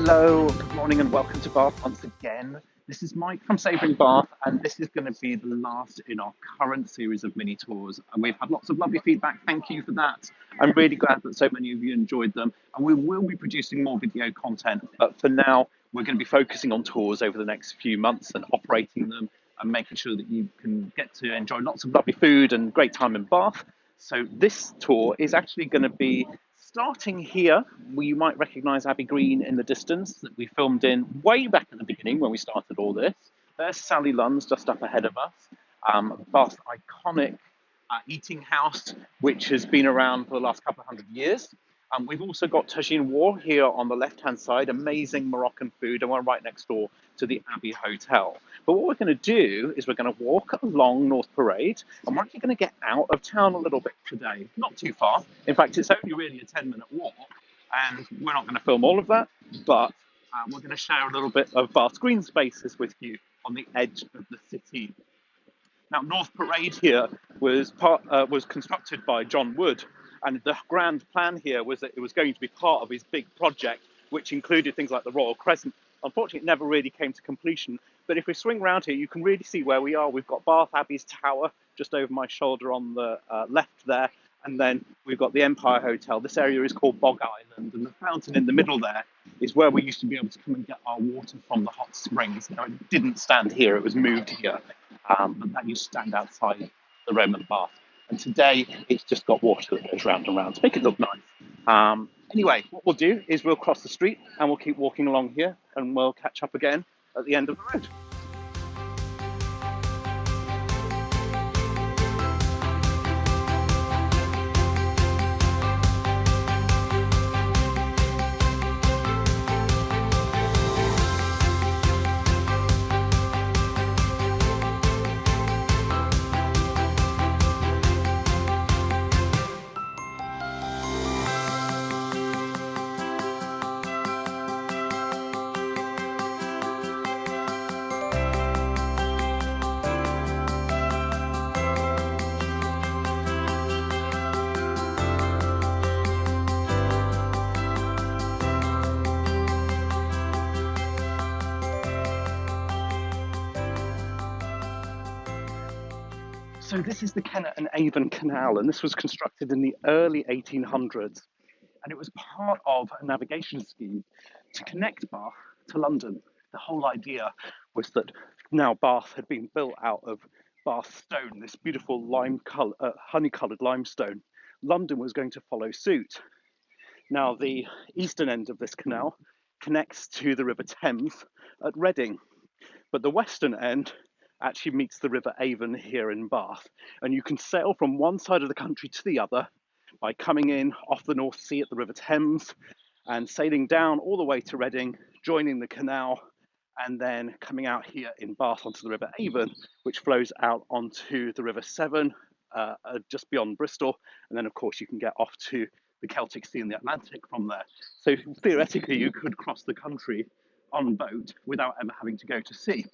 Hello, good morning, and welcome to Bath once again. This is Mike from Savouring Bath, and this is going to be the last in our current series of mini tours. And we've had lots of lovely feedback. Thank you for that. I'm really glad that so many of you enjoyed them. And we will be producing more video content, but for now, we're going to be focusing on tours over the next few months and operating them and making sure that you can get to enjoy lots of lovely food and great time in Bath. So this tour is actually going to be starting here. You might recognise Abbey Green in the distance that we filmed in way back at the beginning when we started all this. There's Sally Lunn's just up ahead of us. Bath's iconic eating house, which has been around for the last couple of hundred years. We've also got Tagine War here on the left-hand side, amazing Moroccan food, and we're right next door to the Abbey Hotel. But what we're going to do is we're going to walk along North Parade, and we're actually going to get out of town a little bit today. Not too far. In fact, it's only really a 10-minute walk, and we're not going to film all of that, but we're going to share a little bit of Bath's green spaces with you on the edge of the city. Now, North Parade here was constructed by John Wood, and the grand plan here was that it was going to be part of his big project, which included things like the Royal Crescent. Unfortunately, it never really came to completion. But if we swing round here, you can really see where we are. We've got Bath Abbey's tower just over my shoulder on the left there, and then we've got the Empire Hotel. This area is called Bog Island, and the fountain in the middle there is where we used to be able to come and get our water from the hot springs. Now, it didn't stand here, it was moved here, but that used to stand outside the Roman bath. And today, it's just got water that goes round and round to make it look nice. Anyway, what we'll do is we'll cross the street and we'll keep walking along here, and we'll catch up again at the end of the road. So this is the Kenneth and Avon Canal, and this was constructed in the early 1800s, and it was part of a navigation scheme to connect Bath to London. The whole idea was that now Bath had been built out of Bath stone, this beautiful honey-coloured limestone. London was going to follow suit. Now the eastern end of this canal connects to the River Thames at Reading, but the western end actually meets the River Avon here in Bath. And you can sail from one side of the country to the other by coming in off the North Sea at the River Thames and sailing down all the way to Reading, joining the canal, and then coming out here in Bath onto the River Avon, which flows out onto the River Severn, just beyond Bristol. And then, of course, you can get off to the Celtic Sea and the Atlantic from there. So theoretically, you could cross the country on boat without ever having to go to sea.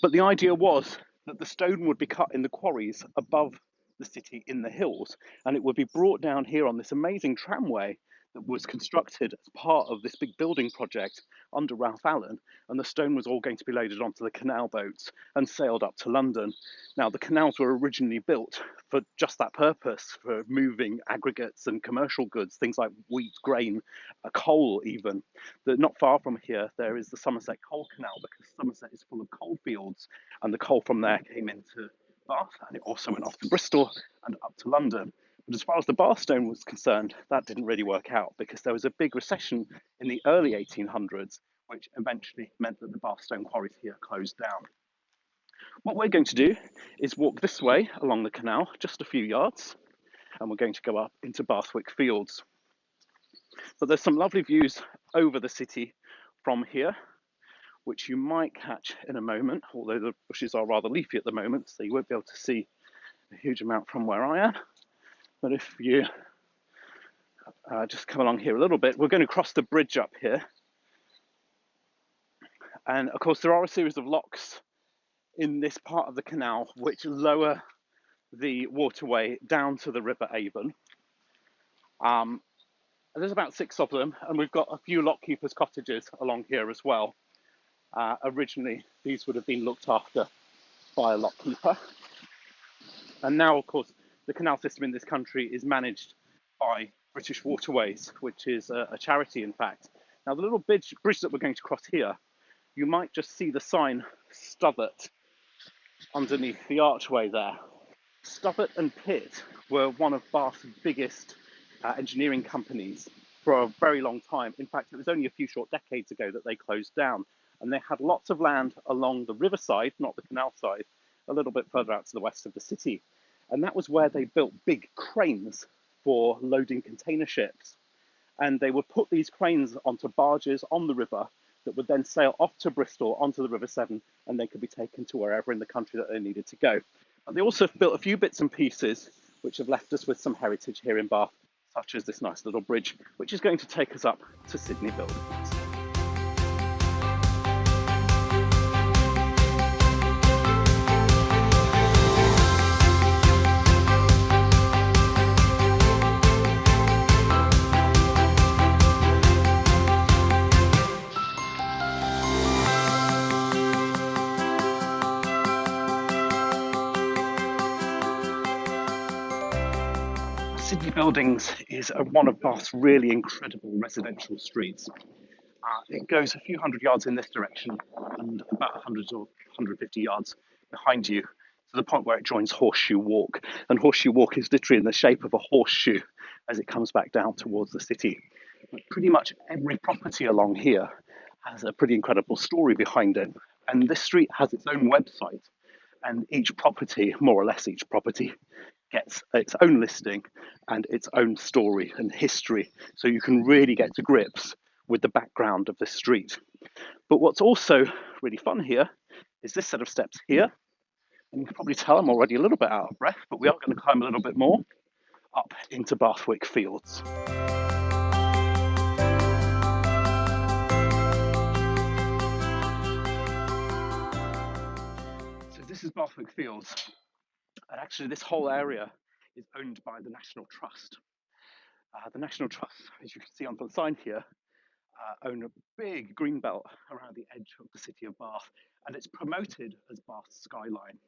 But the idea was that the stone would be cut in the quarries above the city in the hills, and it would be brought down here on this amazing tramway that was constructed as part of this big building project under Ralph Allen, and the stone was all going to be loaded onto the canal boats and sailed up to London. Now, the canals were originally built for just that purpose, for moving aggregates and commercial goods, things like wheat, grain, coal even. Not far from here, there is the Somerset Coal Canal, because Somerset is full of coal fields, and the coal from there came into Bath, and it also went off to Bristol and up to London. But as far as the Bath stone was concerned, that didn't really work out, because there was a big recession in the early 1800s, which eventually meant that the Bath stone quarries here closed down. What we're going to do is walk this way along the canal, just a few yards, and we're going to go up into Bathwick Fields. But there's some lovely views over the city from here, which you might catch in a moment, although the bushes are rather leafy at the moment, so you won't be able to see a huge amount from where I am. But if you just come along here a little bit, we're going to cross the bridge up here. And of course, there are a series of locks in this part of the canal which lower the waterway down to the River Avon. There's about 6 of them, and we've got a few lockkeepers' cottages along here as well. Originally, these would have been looked after by a lockkeeper. And now, of course, the canal system in this country is managed by British Waterways, which is a charity, in fact. Now, the little bridge that we're going to cross here, you might just see the sign Stovat underneath the archway there. Stovat and Pitt were one of Bath's biggest engineering companies for a very long time. In fact, it was only a few short decades ago that they closed down. And they had lots of land along the riverside, not the canal side, a little bit further out to the west of the city. And that was where they built big cranes for loading container ships. And they would put these cranes onto barges on the river that would then sail off to Bristol onto the River Severn, and they could be taken to wherever in the country that they needed to go. But they also built a few bits and pieces which have left us with some heritage here in Bath, such as this nice little bridge, which is going to take us up to Sydney Buildings. Sydney Buildings is one of Bath's really incredible residential streets. It goes a few hundred yards in this direction and about 100 or 150 yards behind you to the point where it joins Horseshoe Walk. And Horseshoe Walk is literally in the shape of a horseshoe as it comes back down towards the city. But pretty much every property along here has a pretty incredible story behind it. And this street has its own website. And each property, more or less each property, gets its own listing and its own story and history. So you can really get to grips with the background of the street. But what's also really fun here is this set of steps here. And you can probably tell I'm already a little bit out of breath, but we are going to climb a little bit more up into Bathwick Fields. So this is Bathwick Fields. And actually, this whole area is owned by the National Trust. The National Trust, as you can see on the sign here, own a big green belt around the edge of the city of Bath, and it's promoted as Bath's Skyline.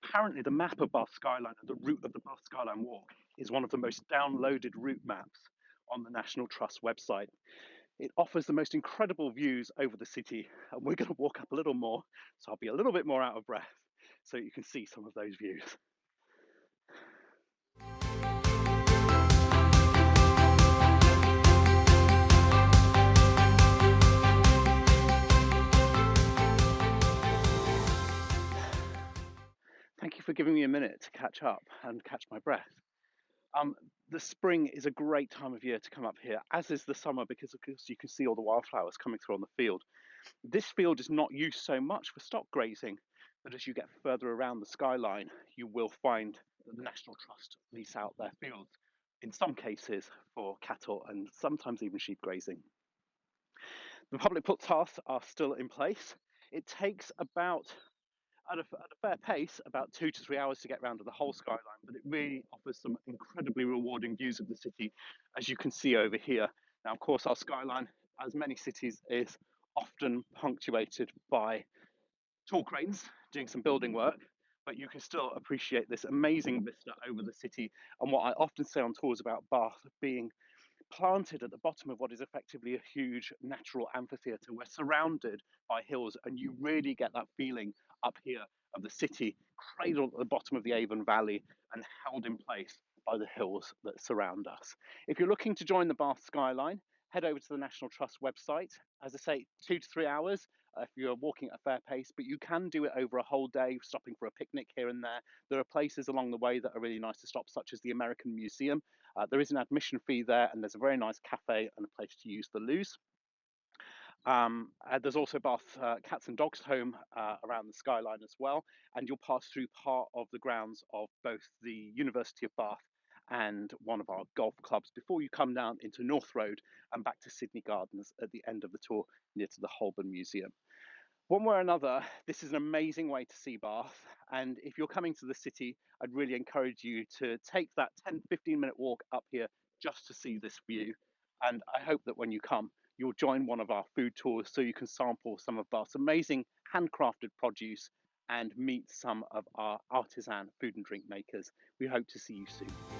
Apparently, the map of Bath Skyline and the route of the Bath Skyline Walk is one of the most downloaded route maps on the National Trust website. It offers the most incredible views over the city, and we're going to walk up a little more, so I'll be a little bit more out of breath, so you can see some of those views. Thank you for giving me a minute to catch up and catch my breath. The spring is a great time of year to come up here, as is the summer, because of course you can see all the wildflowers coming through on the field. This field is not used so much for stock grazing, but as you get further around the skyline, you will find that the National Trust lease out their fields, in some cases for cattle and sometimes even sheep grazing. The public footpaths are still in place. It takes about at a fair pace, about 2 to 3 hours to get round to the whole skyline, but it really offers some incredibly rewarding views of the city, as you can see over here. Now, of course, our skyline, as many cities, is often punctuated by tall cranes doing some building work, but you can still appreciate this amazing vista over the city. And what I often say on tours about Bath being planted at the bottom of what is effectively a huge natural amphitheatre. We're surrounded by hills, and you really get that feeling up here of the city cradled at the bottom of the Avon Valley and held in place by the hills that surround us. If you're looking to join the Bath Skyline, head over to the National Trust website. As I say, 2 to 3 hours if you're walking at a fair pace, but you can do it over a whole day, stopping for a picnic here and there. There are places along the way that are really nice to stop, such as the American Museum. There is an admission fee there, and there's a very nice cafe and a place to use the loos. There's also Bath Cats and Dogs Home around the skyline as well, and you'll pass through part of the grounds of both the University of Bath and one of our golf clubs before you come down into North Road and back to Sydney Gardens at the end of the tour near to the Holborn Museum. One way or another, this is an amazing way to see Bath, and if you're coming to the city, I'd really encourage you to take that 10-15 minute walk up here just to see this view. And I hope that when you come, you'll join one of our food tours so you can sample some of Bath's amazing handcrafted produce and meet some of our artisan food and drink makers. We hope to see you soon.